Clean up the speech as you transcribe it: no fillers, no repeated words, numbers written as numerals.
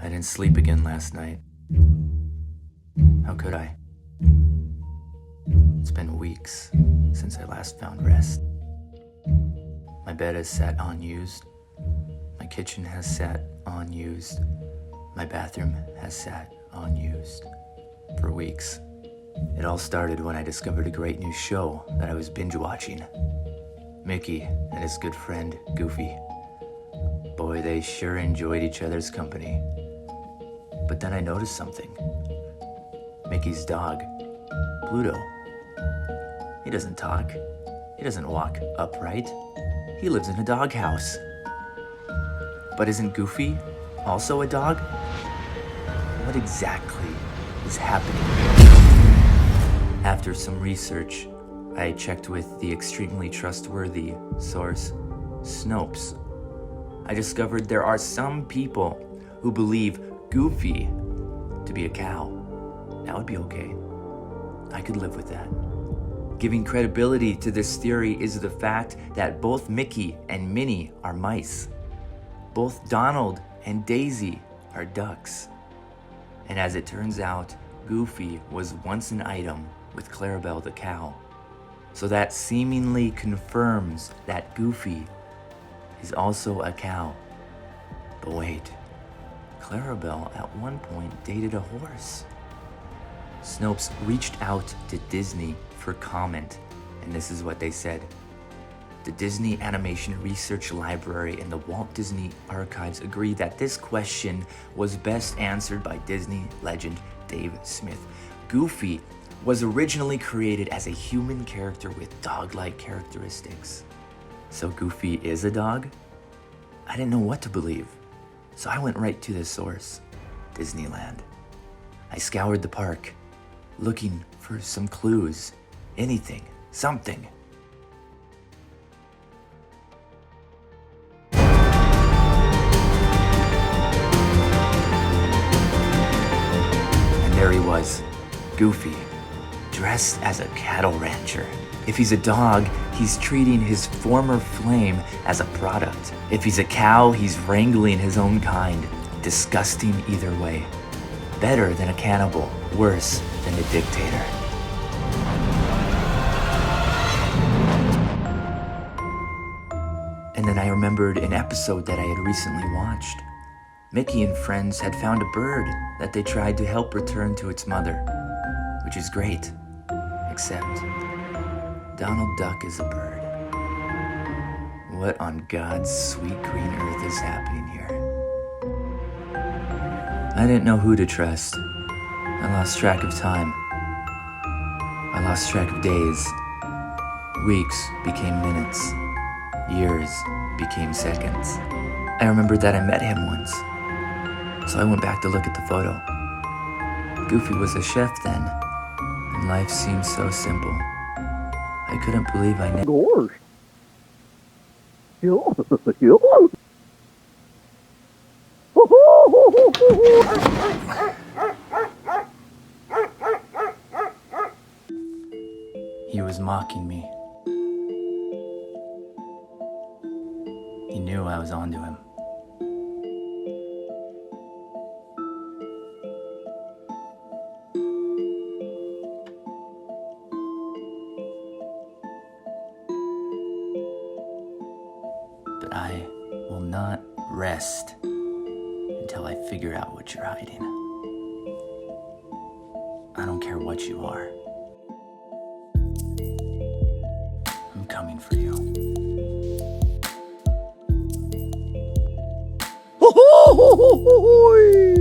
I didn't sleep again last night. How could I? It's been weeks since I last found rest. My bed has sat unused. My kitchen has sat unused. My bathroom has sat unused for weeks. It all started when I discovered a great new show that I was binge watching. Mickey and his good friend, Goofy. Boy, they sure enjoyed each other's company. But then I noticed something. Mickey's dog, Pluto. He doesn't talk. He doesn't walk upright. He lives in a doghouse. But isn't Goofy also a dog? What exactly is happening here? After some research, I checked with the extremely trustworthy source, Snopes. I discovered there are some people who believe Goofy to be a cow. That would be okay. I could live with that. Giving credibility to this theory is the fact that both Mickey and Minnie are mice. Both Donald and Daisy are ducks. And as it turns out, Goofy was once an item with Clarabelle the cow. So that seemingly confirms that Goofy is also a cow. But wait, Clarabelle at one point dated a horse. Snopes reached out to Disney for comment, and this is what they said. The Disney Animation Research Library and the Walt Disney Archives agree that this question was best answered by Disney legend Dave Smith. Goofy was originally created as a human character with dog-like characteristics. So Goofy is a dog? I didn't know what to believe, so I went right to the source, Disneyland. I scoured the park, looking for some clues, anything, something. And there he was, Goofy, dressed as a cattle rancher. If he's a dog, he's treating his former flame as a product. If he's a cow, he's wrangling his own kind. Disgusting either way. Better than a cannibal, worse than a dictator. And then I remembered an episode that I had recently watched. Mickey and friends had found a bird that they tried to help return to its mother, which is great, except Donald Duck is a bird. What on God's sweet green earth is happening here? I didn't know who to trust. I lost track of time. I lost track of days. Weeks became minutes. Years became seconds. I remembered that I met him once, so I went back to look at the photo. Goofy was a chef then, and life seemed so simple. I couldn't believe I never... Gosh. He was mocking me. He knew I was onto him. But I will not rest until I figure out what you're hiding. I don't care what you are. I'm coming for you. Ho ho ho ho ho!